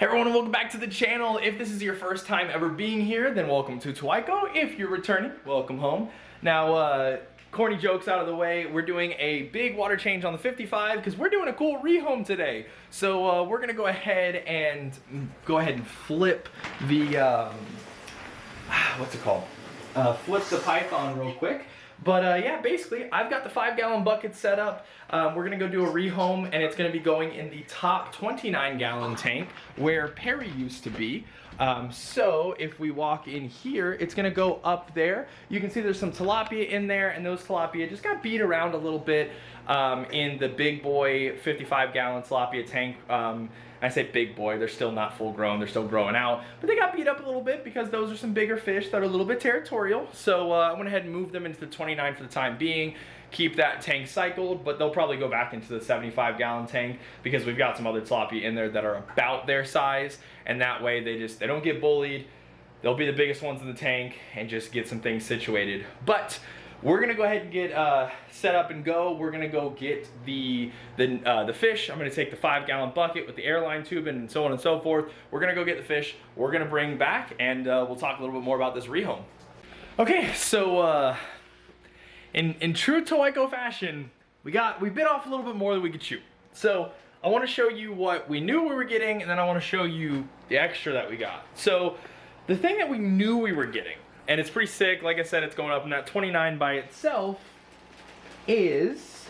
Hey everyone, and welcome back to the channel. If this is your first time ever being here, then welcome to Tawaiko. If you're returning, welcome home. Now, corny jokes out of the way, we're doing a big water change on the 55 because we're doing a cool rehome today. So we're gonna go ahead and flip the what's it called? Flip the Python real quick. But yeah, basically, I've got the 5-gallon bucket set up. We're gonna go do a rehome, and it's gonna be going in the top 29-gallon tank where Perry used to be. So if we walk in here, it's gonna go up there. You can see there's some tilapia in there, and those tilapia just got beat around a little bit in the big boy 55-gallon tilapia tank. I say big boy, they're still not full grown, they're still growing out, but they got beat up a little bit because those are some bigger fish that are a little bit territorial. So I went ahead and moved them into the 29 for the time being, keep that tank cycled, but they'll probably go back into the 75-gallon tank because we've got some other tilapia in there that are about their size, and that way they don't get bullied. They'll be the biggest ones in the tank and just get some things situated. But we're gonna go ahead and get set up and go. We're gonna go get the fish. I'm gonna take the 5-gallon bucket with the airline tube and so on and so forth. We're gonna go get the fish. We're gonna bring back, and we'll talk a little bit more about this rehome. Okay, so in true Tawaiko fashion, we bit off a little bit more than we could chew. So I want to show you what we knew we were getting, and then I want to show you the extra that we got. So the thing that we knew we were getting, and it's pretty sick, like I said, it's going up in that 29 by itself, is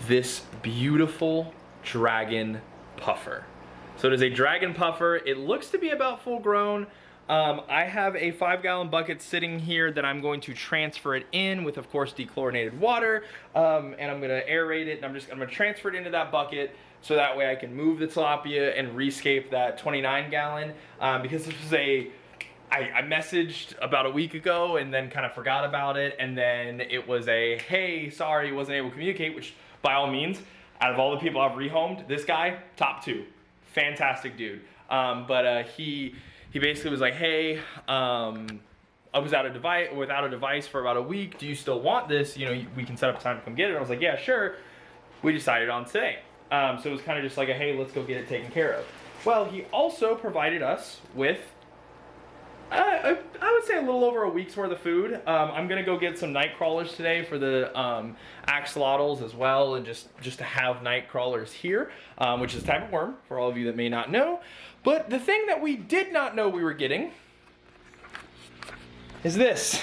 this beautiful dragon puffer. So it is a dragon puffer. It looks to be about full grown. I have a 5-gallon bucket sitting here that I'm going to transfer it in with, of course, dechlorinated water, and I'm gonna aerate it, and I'm gonna transfer it into that bucket so that way I can move the tilapia and rescape that 29-gallon, because this was I messaged about a week ago and then kind of forgot about it, and then it was a, hey, sorry, wasn't able to communicate, which by all means, out of all the people I've rehomed, this guy, top 2. Fantastic dude. But he basically was like, hey, I was without a device for about a week. Do you still want this? You know, we can set up time to come get it. And I was like, yeah, sure. We decided on today. So it was kind of just like a, hey, let's go get it taken care of. Well, he also provided us with, I would say a little over a week's worth of food. I'm gonna go get some night crawlers today for the axolotls as well, and just to have night crawlers here, which is a type of worm for all of you that may not know. But the thing that we did not know we were getting is this.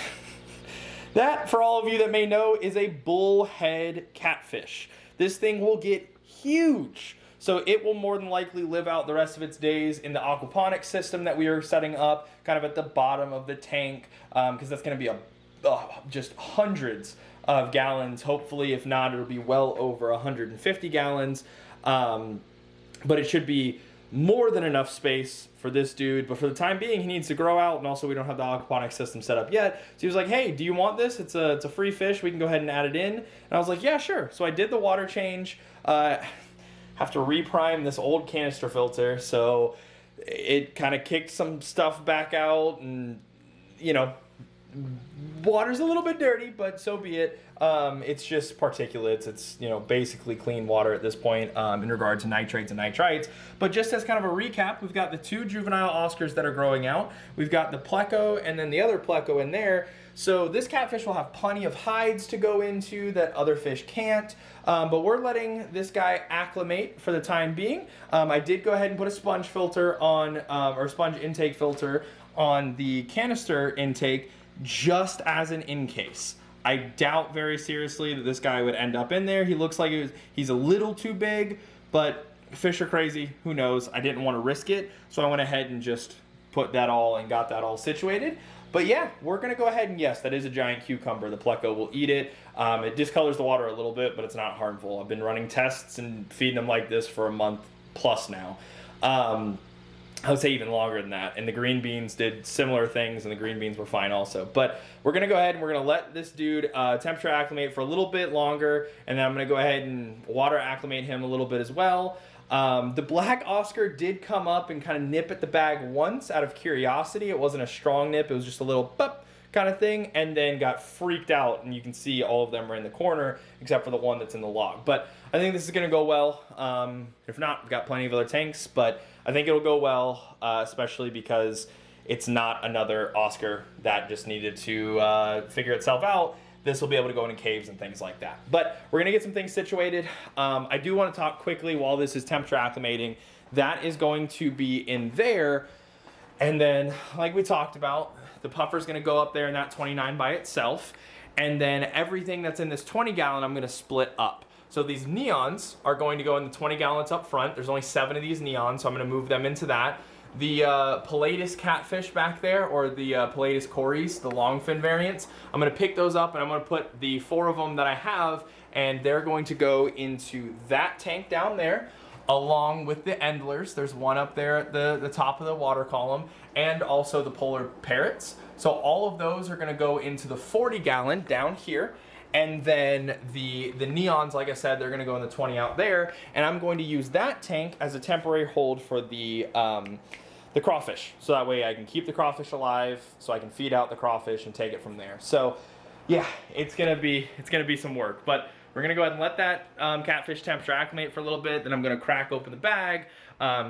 That, for all of you that may know, is a bullhead catfish. This thing will get huge. So it will more than likely live out the rest of its days in the aquaponics system that we are setting up, kind of at the bottom of the tank, because that's going to be just hundreds of gallons. Hopefully, if not, it'll be well over 150 gallons. But it should be more than enough space for this dude, but for the time being, he needs to grow out, and also we don't have the aquaponics system set up yet. So he was like, hey, do you want this? It's a free fish. We can go ahead and add it in. And I was like, yeah, sure. So I did the water change. Have to reprime this old canister filter, so it kind of kicked some stuff back out, and you know, water's a little bit dirty, but so be it. It's just particulates. It's, you know, basically clean water at this point in regard to nitrates and nitrites. But just as kind of a recap, we've got the 2 juvenile Oscars that are growing out. We've got the pleco and then the other pleco in there. So this catfish will have plenty of hides to go into that other fish can't. But we're letting this guy acclimate for the time being. I did go ahead and put a sponge filter on, or sponge intake filter on the canister intake, just as an in case. I doubt very seriously that this guy would end up in there. He looks like he's a little too big, but fish are crazy. Who knows? I didn't want to risk it, so I went ahead and just put that all and got that all situated. But yeah, we're gonna go ahead and yes, that is a giant cucumber. The pleco will eat it. It discolors the water a little bit, but it's not harmful. I've been running tests and feeding them like this for a month plus now. I would say even longer than that. And the green beans did similar things, and the green beans were fine also. But we're gonna go ahead and we're gonna let this dude temperature acclimate for a little bit longer, and then I'm gonna go ahead and water acclimate him a little bit as well. The black Oscar did come up and kind of nip at the bag once out of curiosity. It wasn't a strong nip, it was just a little bup, kind of thing, and then got freaked out, and you can see all of them are in the corner except for the one that's in the log. But I think this is going to go well. If not, we've got plenty of other tanks, but I think it'll go well, especially because it's not another Oscar that just needed to figure itself out. This will be able to go into caves and things like that. But we're going to get some things situated. I do want to talk quickly while this is temperature acclimating. That is going to be in there. And then, like we talked about, the puffer is going to go up there in that 29 by itself. And then everything that's in this 20 gallon, I'm going to split up. So these neons are going to go in the 20 gallons up front. There's only 7 of these neons, so I'm going to move them into that. The Pilatus catfish back there, or the Pilatus cories, the longfin variants, I'm going to pick those up and I'm going to put the 4 of them that I have, and they're going to go into that tank down there, along with the endlers. There's one up there at the top of the water column, and also the polar parrots. So all of those are going to go into the 40 gallon down here. And then the neons, like I said, they're going to go in the 20 out there. And I'm going to use that tank as a temporary hold for the crawfish. So that way I can keep the crawfish alive, so I can feed out the crawfish and take it from there. So yeah, it's gonna be some work. But we're gonna go ahead and let that catfish temperature acclimate for a little bit. Then I'm gonna crack open the bag,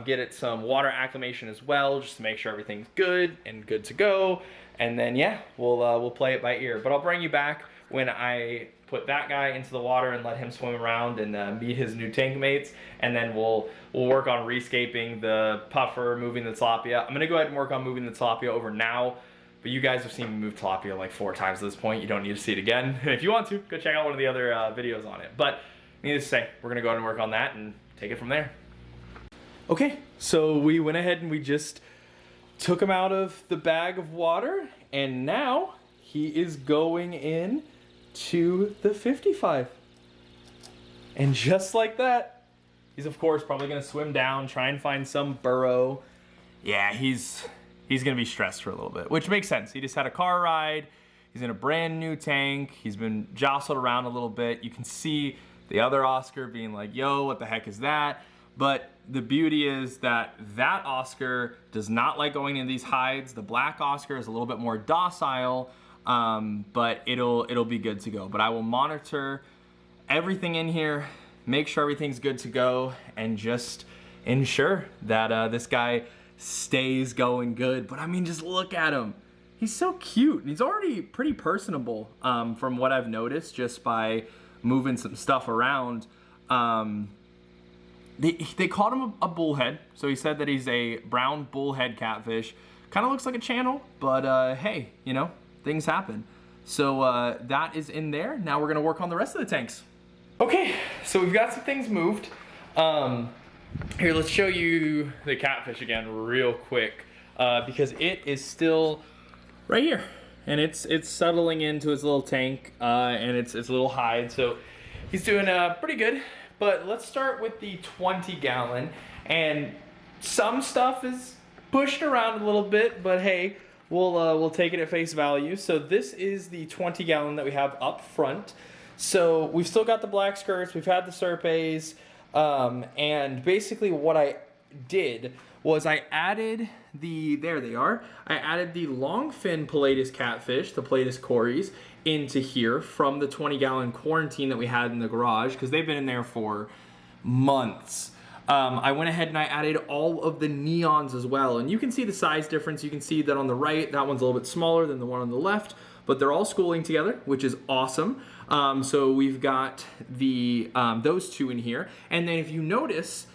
get it some water acclimation as well, just to make sure everything's good and good to go. And then yeah, we'll play it by ear. But I'll bring you back when I put that guy into the water and let him swim around and meet his new tank mates, and then we'll work on rescaping the puffer, moving the tilapia. I'm gonna go ahead and work on moving the tilapia over now, but you guys have seen me move tilapia like 4 times at this point. You don't need to see it again. And if you want to, go check out one of the other videos on it. But needless to say, we're gonna go ahead and work on that and take it from there. Okay, so we went ahead and we just took him out of the bag of water, and now he is going in to the 55. And just like that, he's of course probably gonna swim down, try and find some burrow. Yeah, he's gonna be stressed for a little bit, which makes sense. He just had a car ride, he's in a brand new tank, he's been jostled around a little bit. You can see the other Oscar being like, yo, what the heck is that? But the beauty is that that Oscar does not like going in these hides. The black Oscar is a little bit more docile, but it'll be good to go. But I will monitor everything in here, make sure everything's good to go, and just ensure that this guy stays going good. But I mean, just look at him. He's so cute, and he's already pretty personable from what I've noticed just by moving some stuff around. They called him a bullhead, so he said that he's a brown bullhead catfish. Kind of looks like a channel, but hey, you know, things happen. So that is in there. Now we're gonna work on the rest of the tanks. Okay, so we've got some things moved. Here, let's show you the catfish again real quick, because it is still right here, and it's settling into his little tank, and it's a little hide, so he's doing pretty good. But let's start with the 20 gallon, and some stuff is pushed around a little bit, but hey, we'll take it at face value. So this is the 20 gallon that we have up front. So we've still got the black skirts, we've had the serpes, and basically what I did was I added there they are, I added the longfin Pilatus catfish, the Pilatus cories, into here from the 20 gallon quarantine that we had in the garage, because they've been in there for months. I went ahead and I added all of the neons as well, and you can see the size difference. You can see that on the right, that one's a little bit smaller than the one on the left, but they're all schooling together, which is awesome. So we've got the those two in here, and then if you notice,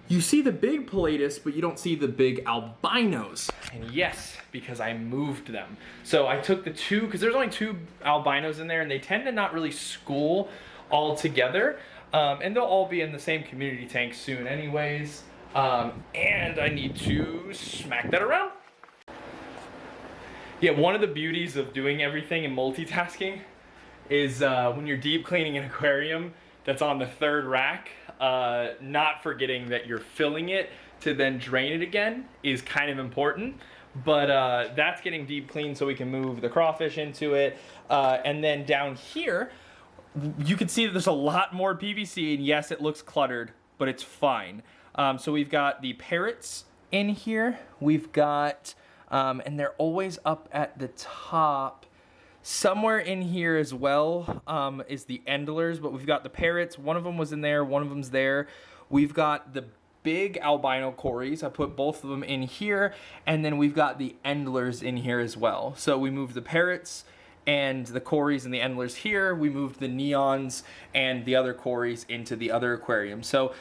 you see the big Pilatus, but you don't see the big albinos. And yes, because I moved them. So I took the 2, because there's only 2 albinos in there, and they tend to not really school all together. And they'll all be in the same community tank soon anyways. And I need to smack that around. Yeah, one of the beauties of doing everything and multitasking is when you're deep cleaning an aquarium that's on the 3rd rack, not forgetting that you're filling it to then drain it again is kind of important. But that's getting deep clean so we can move the crawfish into it. And then down here, you can see that there's a lot more PVC, and yes, it looks cluttered, but it's fine. So we've got the parrots in here. We've got, and they're always up at the top. Somewhere in here as well is the endlers, but we've got the parrots. One of them was in there, one of them's there. We've got the big albino cories. I put both of them in here, and then we've got the endlers in here as well. So we moved the parrots and the cories and the endlers here. We moved the neons and the other cories into the other aquarium. So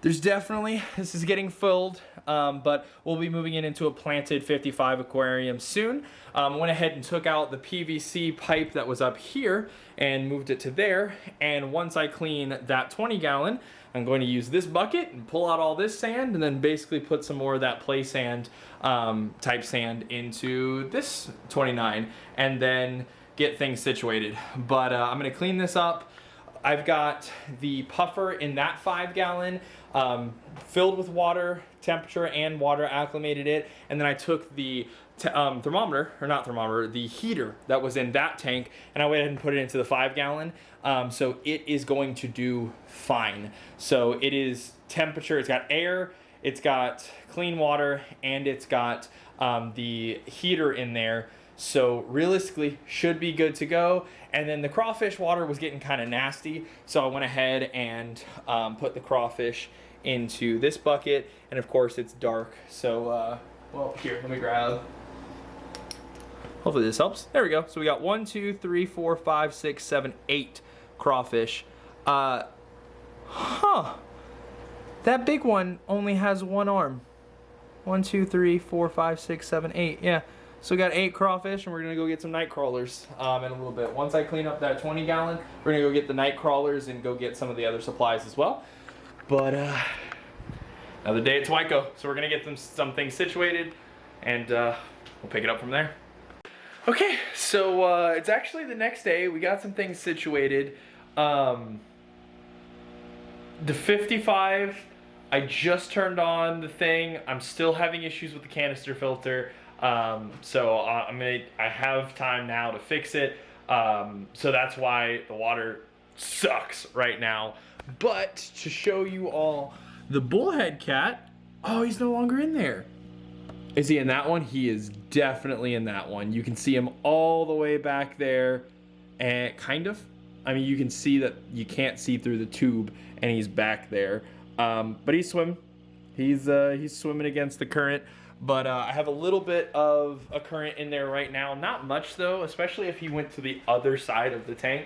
there's definitely, this is getting filled, but we'll be moving it into a planted 55 aquarium soon. Went ahead and took out the PVC pipe that was up here and moved it to there. And once I clean that 20 gallon, I'm going to use this bucket and pull out all this sand and then basically put some more of that play sand type sand into this 29 and then get things situated. But I'm gonna clean this up. I've got the puffer in that 5 gallon filled with water, temperature and water, acclimated it, and then I took the thermometer, or not thermometer, the heater that was in that tank, and I went ahead and put it into the 5 gallon. So it is going to do fine. So it is temperature, it's got air, it's got clean water, and it's got the heater in there. So realistically, should be good to go. And then the crawfish water was getting kind of nasty, so I went ahead and put the crawfish into this bucket. And of course, it's dark. So, well, here, let me grab. Hopefully this helps. There we go. So we got 1, 2, 3, 4, 5, 6, 7, 8 crawfish. That big one only has 1 arm. 1, 2, 3, 4, 5, 6, 7, 8. Yeah. So we got 8 crawfish, and we're gonna go get some night crawlers in a little bit. Once I clean up that 20 gallon, we're gonna go get the night crawlers and go get some of the other supplies as well. But another day at Twyco, so we're gonna get them some things situated, and we'll pick it up from there. Okay, so it's actually the next day. We got some things situated. The 55, I just turned on the thing. I'm still having issues with the canister filter. So I have time now to fix it. So that's why the water sucks right now. But to show you all the bullhead cat, oh, he's no longer in there. Is he in that one? He is definitely in that one. You can see him all the way back there, and kind of. I mean, you can see that you can't see through the tube, and he's back there. But he's swimming. He's swimming against the current. But I have a little bit of a current in there right now. Not much though, especially if he went to the other side of the tank.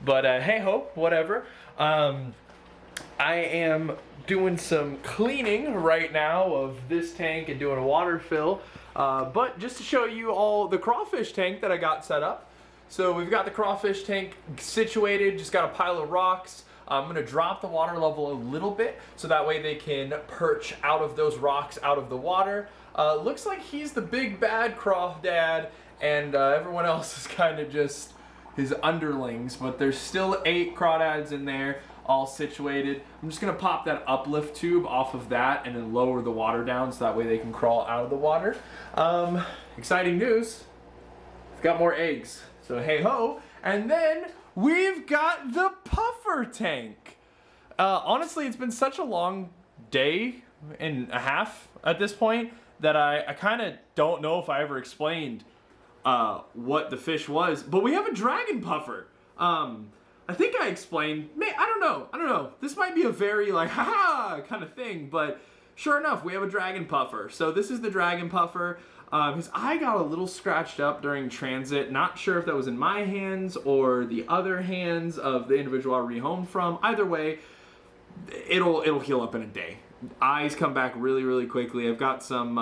But hey ho, whatever. I am doing some cleaning right now of this tank and doing a water fill. But just to show you all the crawfish tank that I got set up. So we've got the crawfish tank situated, just got a pile of rocks. I'm gonna drop the water level a little bit so that way they can perch out of those rocks out of the water. Looks like he's the big bad crawdad, and everyone else is kind of just his underlings, but there's still 8 crawdads in there, all situated. I'm just gonna pop that uplift tube off of that and then lower the water down so that way they can crawl out of the water. Exciting news, we've got more eggs, so hey ho. And then we've got the puffer tank. Honestly, it's been such a long day and a half at this point that I kind of don't know if I ever explained what the fish was, but we have a dragon puffer. I think I explained, I don't know. This might be a very like, haha kind of thing, but sure enough, we have a dragon puffer. So this is the dragon puffer. His eye got a little scratched up during transit. Not sure if that was in my hands or the other hands of the individual I rehomed from. Either way, it'll heal up in a day. Eyes come back really, really quickly. I've got some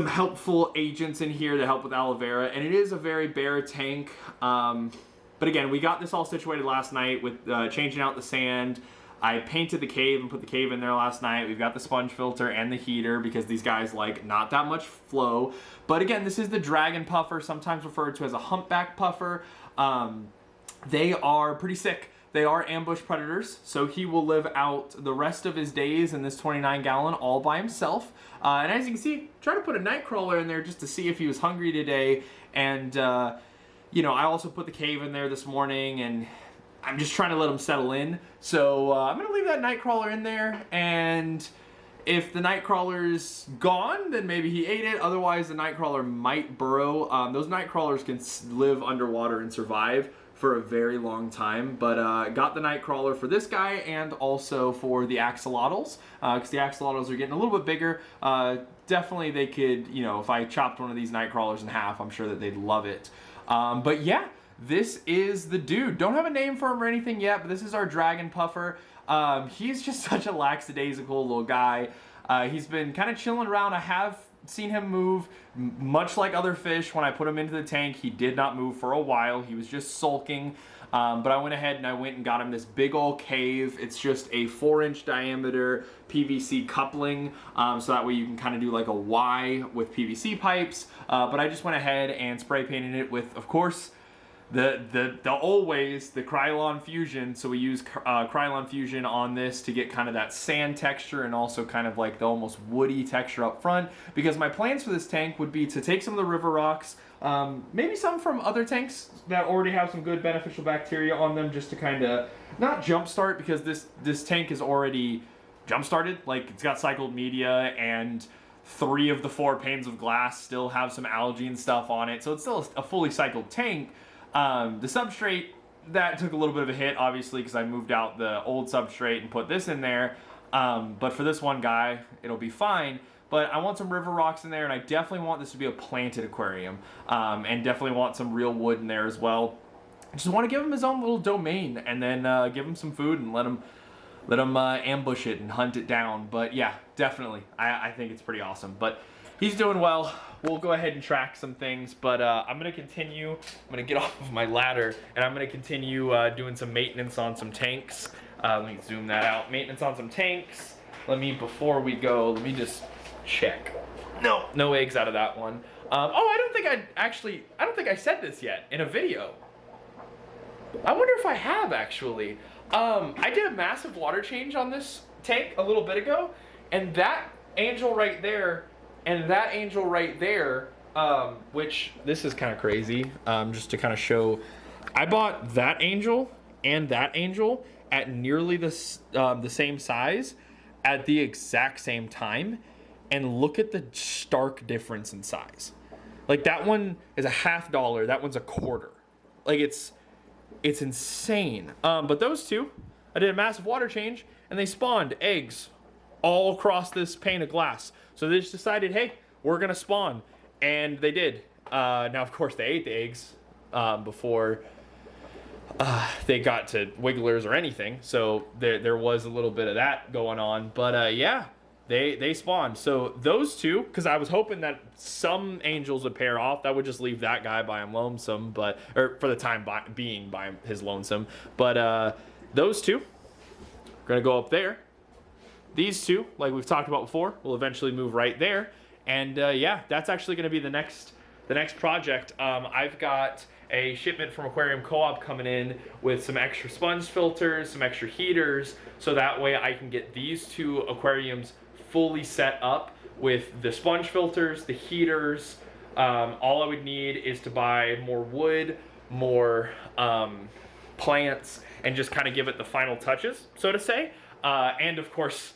helpful agents in here to help with aloe vera, and it is a very bare tank. But again, we got this all situated last night with changing out the sand. I painted the cave and put the cave in there last night. We've got the sponge filter and the heater because these guys like not that much flow. But again, this is the dragon puffer, sometimes referred to as a humpback puffer. They are pretty sick. They are ambush predators, so he will live out the rest of his days in this 29 gallon all by himself. And as you can see, try to put a night crawler in there just to see if he was hungry today. And, you know, I also put the cave in there this morning, and I'm just trying to let him settle in. So I'm going to leave that night crawler in there, and If the nightcrawler's gone, then maybe he ate it. Otherwise, the nightcrawler might burrow. Those nightcrawlers can live underwater and survive for a very long time. But got the nightcrawler for this guy and also for the axolotls, because the axolotls are getting a little bit bigger. Definitely they could, you know, if I chopped one of these nightcrawlers in half, I'm sure that they'd love it. But yeah, this is the dude. Don't have a name for him or anything yet, but this is our dragon puffer. He's just such a lackadaisical little guy. He's been kind of chilling around. I have seen him move, much like other fish. When I put him into the tank, he did not move for a while. He was just sulking. But I went ahead and I went and got him this big old cave. It's just a 4-inch diameter PVC coupling, so that way you can kind of do like a Y with PVC pipes. But I just went ahead and spray painted it with, of course, always the Krylon Fusion. So we use Krylon Fusion on this to get kind of that sand texture and also kind of like the almost woody texture up front, because my plans for this tank would be to take some of the river rocks, maybe some from other tanks that already have some good beneficial bacteria on them, just to kind of not jumpstart, because this tank is already jump-started. Like, it's got cycled media, and 3 of the 4 panes of glass still have some algae and stuff on it, so it's still a fully cycled tank. The substrate, that took a little bit of a hit, obviously, because I moved out the old substrate and put this in there. But for this one guy, it'll be fine. But I want some river rocks in there, and I definitely want this to be a planted aquarium. And definitely want some real wood in there as well. I just want to give him his own little domain, and then give him some food and let him ambush it and hunt it down. But yeah, definitely, I think it's pretty awesome. But he's doing well. We'll go ahead and track some things, but I'm gonna continue. I'm gonna get off of my ladder, and I'm gonna continue doing some maintenance on some tanks. Let me zoom that out. Maintenance on some tanks. Before we go, let me just check. No eggs out of that one. Oh, I don't think I said this yet in a video. I wonder if I have, actually. I did a massive water change on this tank a little bit ago, and that angel right there and that angel right there, which this is kind of crazy, just to kind of show, I bought that angel and that angel at nearly the same size at the exact same time, and look at the stark difference in size. Like, that one is $50, that one's $25. Like, it's insane. But those two, I did a massive water change, and they spawned eggs all across this pane of glass. So they just decided, hey, we're gonna spawn, and they did. Now, of course, they ate the eggs before they got to wigglers or anything. So there was a little bit of that going on. But yeah, they spawned. So those two, because I was hoping that some angels would pair off. That would just leave that guy by him lonesome, or for the time being by his lonesome. But those two are gonna go up there. These two, like we've talked about before, will eventually move right there. And yeah, that's actually going to be the next project. I've got a shipment from Aquarium Co-op coming in with some extra sponge filters, some extra heaters, so that way I can get these 2 aquariums fully set up with the sponge filters, the heaters. All I would need is to buy more wood, more plants, and just kind of give it the final touches, so to say. And of course,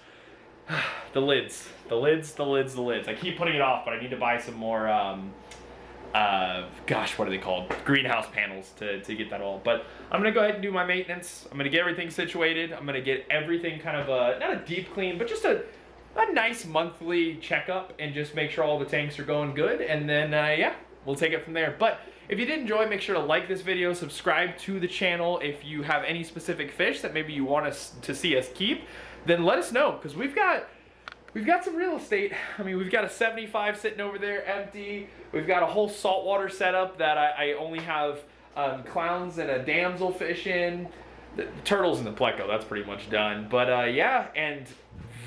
the lids. I keep putting it off, but I need to buy some more, gosh, what are they called? Greenhouse panels to get that all. But I'm gonna go ahead and do my maintenance. I'm gonna get everything situated. I'm gonna get everything kind of, not a deep clean, but just a nice monthly checkup, and just make sure all the tanks are going good. And then, yeah, we'll take it from there. But if you did enjoy, make sure to like this video, subscribe to the channel. If you have any specific fish that maybe you want us to see us keep, then let us know, because we've got some real estate. I mean, we've got a 75 sitting over there empty. We've got a whole saltwater setup that I only have clowns and a damsel fish in. The turtles and the pleco, that's pretty much done. But yeah, and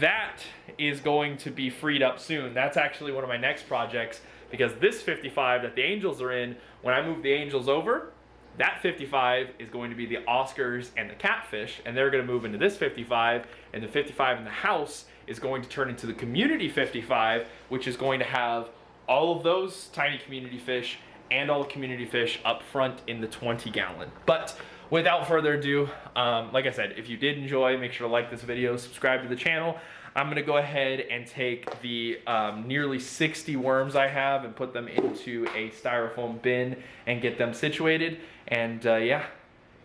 that is going to be freed up soon. That's actually one of my next projects, because this 55 that the angels are in, when I move the angels over, that 55 is going to be the Oscars and the catfish, and they're going to move into this 55, and the 55 in the house is going to turn into the community 55, which is going to have all of those tiny community fish and all the community fish up front in the 20 gallon. But without further ado, like I said, if you did enjoy, make sure to like this video, subscribe to the channel. I'm gonna go ahead and take the nearly 60 worms I have and put them into a styrofoam bin and get them situated. And yeah,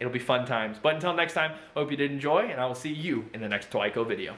it'll be fun times. But until next time, hope you did enjoy, and I will see you in the next Twyco video.